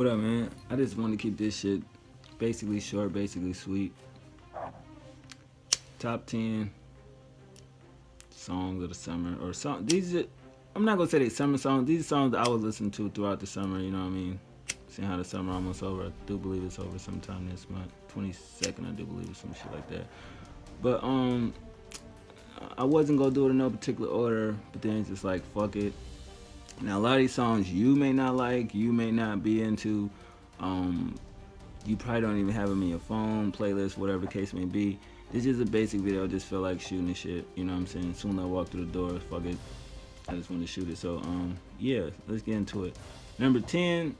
What up, man? I just want to keep this shit basically short, basically sweet. Top 10 songs of the summer, or song. These are, I'm not gonna say they summer songs. These are songs that I was listening to throughout the summer. You know what I mean? Seeing how the summer almost over. I do believe it's over sometime this month, 22nd. I do believe it's some shit like that. But I wasn't gonna do it in no particular order. But then it's just like fuck it. Now a lot of these songs you may not like, you may not be into. You probably don't even have them in your phone, playlist, whatever the case may be. This is a basic video. I just feel like shooting the shit. You know what I'm saying? As soon as I walk through the door, fuck it. I just want to shoot it. So yeah, let's get into it. Number 10,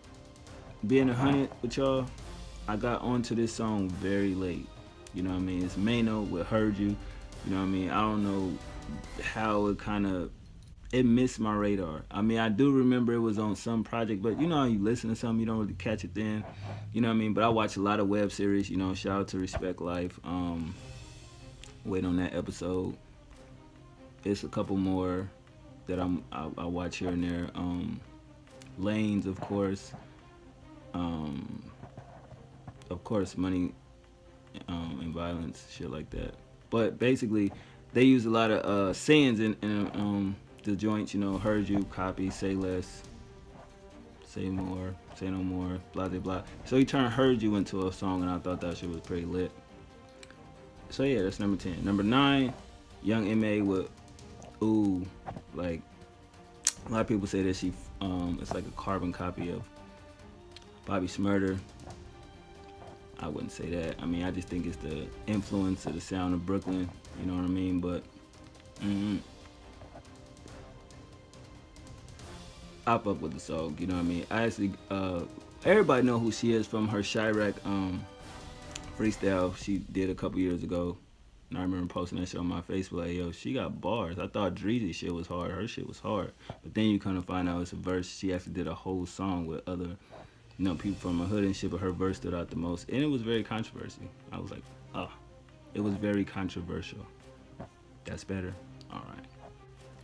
being 100 with y'all. I got onto this song very late. You know what I mean? It's Mano with Heard You. You know what I mean? I don't know how it missed my radar. I mean, I do remember it was on some project, but you know how you listen to something, you don't really catch it then. You know what I mean? But I watch a lot of web series, you know, shout out to Respect Life. Wait on that episode. It's a couple more that I watch here and there. Lanes, of course. Of course, Money and Violence, shit like that. But basically, they use a lot of sayings in the joints, you know, heard you, copy, say less, say more, say no more, blah, blah, blah. So he turned Heard You into a song, and I thought that shit was pretty lit. So yeah, that's number 10. Number 9, Young M.A. with Ooh. Like, a lot of people say that she, it's like a carbon copy of Bobby Shmurda. I wouldn't say that. I mean, I just think it's the influence of the sound of Brooklyn, you know what I mean? But, I fuck with the song, you know what I mean? I actually, everybody know who she is from her Chirac freestyle she did a couple years ago. And I remember posting that shit on my Facebook, like, yo, she got bars. I thought Jeezy shit was hard. Her shit was hard. But then you kind of find out it's a verse. She actually did a whole song with other, you know, people from her hood and shit, but her verse stood out the most. And it was very controversial. I was like, oh, it was very controversial. That's better? All right.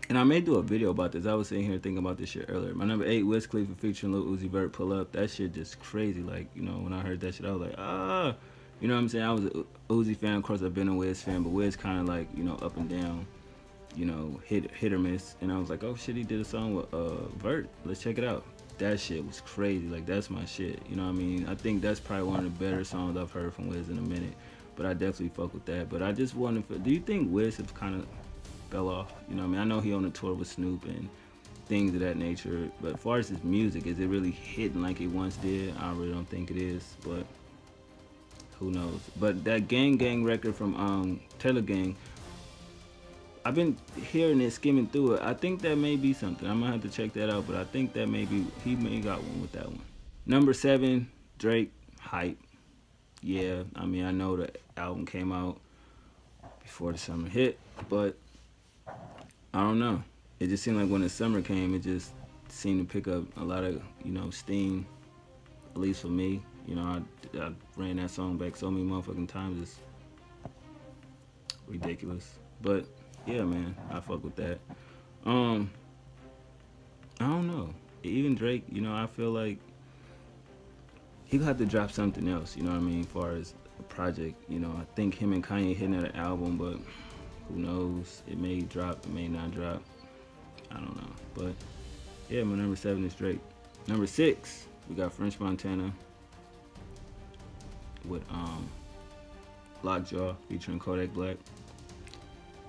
And I may do a video about this. I was sitting here thinking about this shit earlier. My number 8, Wiz Khalifa featuring Lil Uzi Vert, Pull Up. That shit just crazy. Like, you know, when I heard that shit, I was like, ah. You know what I'm saying? I was an Uzi fan. Of course, I've been a Wiz fan, but Wiz kind of like, you know, up and down, you know, hit or miss. And I was like, oh shit, he did a song with Vert. Let's check it out. That shit was crazy. Like, that's my shit. You know what I mean? I think that's probably one of the better songs I've heard from Wiz in a minute. But I definitely fuck with that. But I just wanted to, do you think Wiz have kind of fell off? You know what I mean? I know he on a tour with Snoop and things of that nature. But as far as his music, is it really hitting like it once did? I really don't think it is. But who knows? But that Gang record from Taylor Gang, I've been hearing it, skimming through it. I think that may be something. I'm gonna have to check that out, but I think that maybe he may got one with that one. Number 7, Drake, Hype. Yeah, I mean, I know the album came out before the summer hit, but I don't know. It just seemed like when the summer came, it just seemed to pick up a lot of, you know, steam, at least for me. You know, I ran that song back so many motherfucking times, it's ridiculous. But yeah, man, I fuck with that. I don't know. Even Drake, you know, I feel like he'll have to drop something else, you know what I mean, as far as a project. You know, I think him and Kanye hitting at an album, but who knows? It may drop, it may not drop. I don't know. But yeah, my number 7 is Drake. Number 6, we got French Montana with Lockjaw featuring Kodak Black.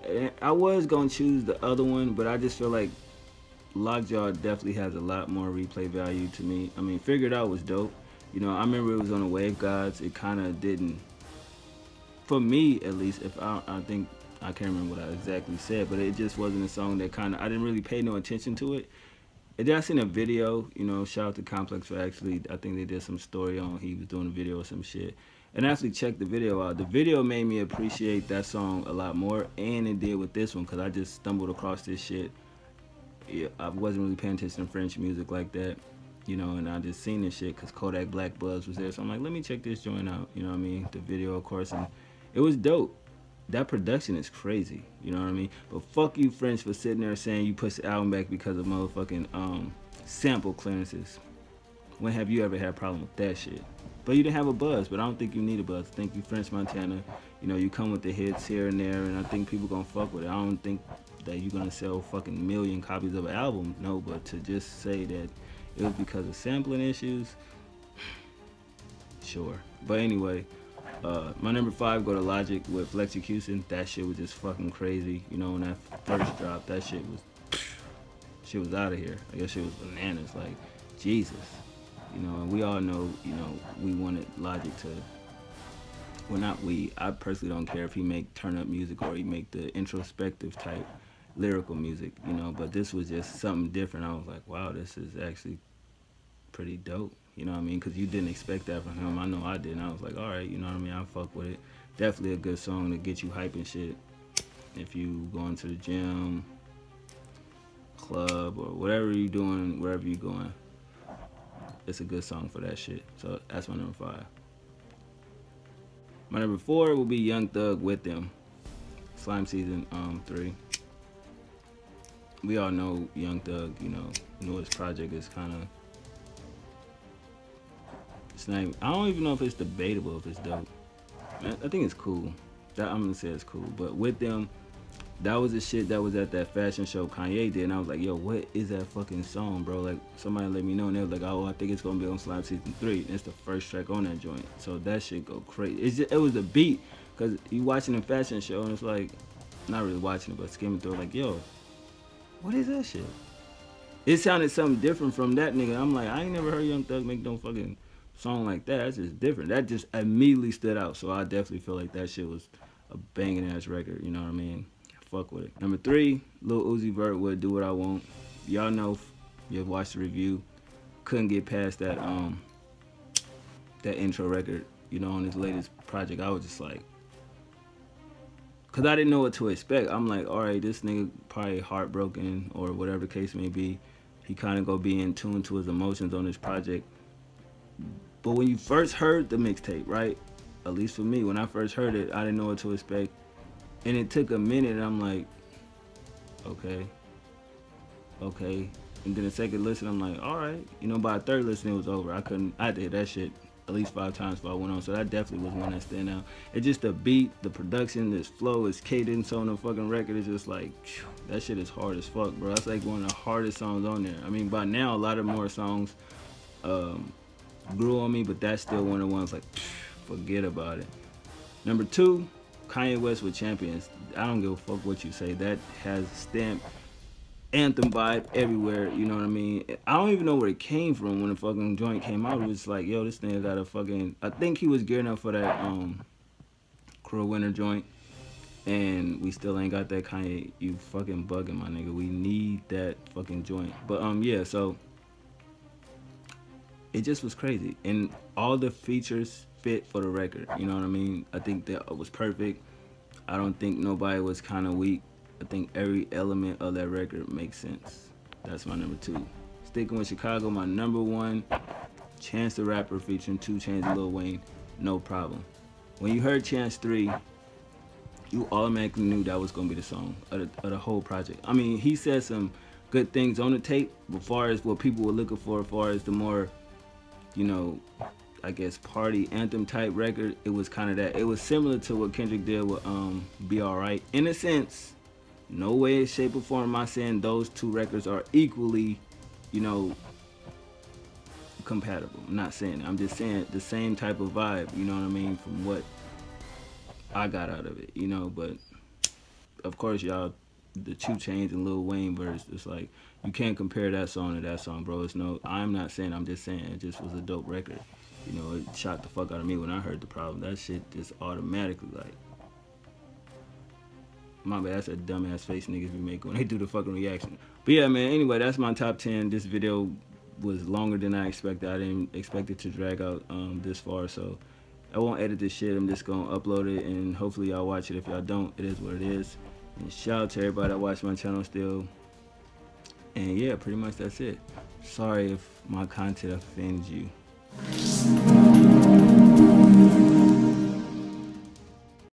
And I was gonna choose the other one, but I just feel like Lockjaw definitely has a lot more replay value to me. I mean, Figure It Out was dope. You know, I remember it was on the Wave Gods. It kind of didn't, for me at least. If I think I can't remember what I exactly said, but it just wasn't a song that kind of, I didn't really pay no attention to it. And then I seen a video, you know, shout out to Complex for actually, I think they did some story on, he was doing a video or some shit. And I actually checked the video out. The video made me appreciate that song a lot more, and it did with this one, because I just stumbled across this shit. Yeah, I wasn't really paying attention to French music like that, you know, and I just seen this shit because Kodak Black Buzz was there. So I'm like, let me check this joint out, you know what I mean? The video, of course, and it was dope. That production is crazy, you know what I mean? But fuck you, French, for sitting there saying you pushed the album back because of motherfucking sample clearances. When have you ever had a problem with that shit? But you didn't have a buzz, but I don't think you need a buzz. I think you French Montana, you know, you come with the hits here and there, and I think people gonna fuck with it. I don't think that you're gonna sell fucking million copies of an album, no, but to just say that it was because of sampling issues, sure. But anyway, my number 5 go to Logic with Flexecution. That shit was just fucking crazy. You know, when that first dropped, that shit was out of here. I guess shit was bananas, like, Jesus. You know, and we all know, you know, we wanted Logic to, well, not we, I personally don't care if he make turn up music or he make the introspective type lyrical music, you know, but this was just something different. I was like, wow, this is actually pretty dope, you know what I mean, because you didn't expect that from him. I know I didn't. I was like, all right, you know what I mean, I fuck with it. Definitely a good song to get you hype and shit. If you going to the gym, club, or whatever you doing, wherever you going, it's a good song for that shit. So that's my number 5. My number 4 will be Young Thug With Them, Slime Season 3. We all know Young Thug, you know, newest project is kind of, it's not even, I don't even know if it's debatable if it's dope. I think it's cool. I'm gonna say it's cool. But With Them, that was the shit that was at that fashion show Kanye did, and I was like, yo, what is that fucking song, bro? Like, somebody let me know, and they was like, oh, I think it's gonna be on Slime Season 3. And it's the first track on that joint. So that shit go crazy. It was a beat, because you watching the fashion show, and it's like, not really watching it, but skimming through it, like, yo, what is that shit? It sounded something different from that nigga. I'm like, I ain't never heard Young Thug make no fucking song like that. That's just different. That just immediately stood out. So I definitely feel like that shit was a banging ass record, you know what I mean? Fuck with it. Number 3, Lil Uzi Vert with Do What I Want. Y'all know, you've watched the review, couldn't get past that that intro record, you know, on his latest project. I was just like, cause I didn't know what to expect. I'm like, all right, this nigga probably heartbroken or whatever the case may be. He kind of go be in tune to his emotions on this project. But when you first heard the mixtape, right? At least for me, when I first heard it, I didn't know what to expect. And it took a minute, and I'm like, okay. And then the second listen, I'm like, all right. You know, by the third listen, it was over. I did that shit at least 5 times before I went on. So that definitely was one that stand out. It's just the beat, the production, this flow, this cadence on the fucking record. It's just like, phew, that shit is hard as fuck, bro. That's like one of the hardest songs on there. I mean, by now, a lot of more songs grew on me, but that's still one of the ones like, phew, forget about it. Number 2, Kanye West with Champions. I don't give a fuck what you say. That has stamped anthem vibe everywhere, you know what I mean? I don't even know where it came from when the fucking joint came out. It was like, yo, this nigga got a fucking, I think he was gearing up for that Cruel Winter joint, and we still ain't got that. Kanye, you fucking bugging, my nigga. We need that fucking joint. But yeah, so it just was crazy, and all the features fit for the record, you know what I mean? I think that was perfect. I don't think nobody was kind of weak. I think every element of that record makes sense. That's my number 2. Sticking with Chicago, my number 1, Chance the Rapper featuring 2 Chainz and Lil Wayne, No Problem. When you heard Chance 3, you automatically knew that was gonna be the song of the whole project. I mean, he said some good things on the tape, as far as what people were looking for, as far as the more, you know, I guess party anthem type record. It was kind of that. It was similar to what Kendrick did with Be Alright. In a sense, no way, shape, or form am I saying those 2 records are equally, you know, compatible. I'm not saying that. I'm just saying the same type of vibe, you know what I mean, from what I got out of it, you know. But of course, y'all, the 2 Chainz and Lil Wayne verse, it's like, you can't compare that song to that song, bro. It's no, I'm not saying, I'm just saying it just was a dope record. You know, it shocked the fuck out of me when I heard The Problem. That shit just automatically like, my bad, that's a dumbass face niggas be making when they do the fucking reaction. But yeah, man, anyway, that's my top 10. This video was longer than I expected. I didn't expect it to drag out this far, so I won't edit this shit. I'm just gonna upload it, and hopefully y'all watch it. If y'all don't, it is what it is. And shout out to everybody that watch my channel still. And yeah, pretty much that's it. Sorry if my content offends you.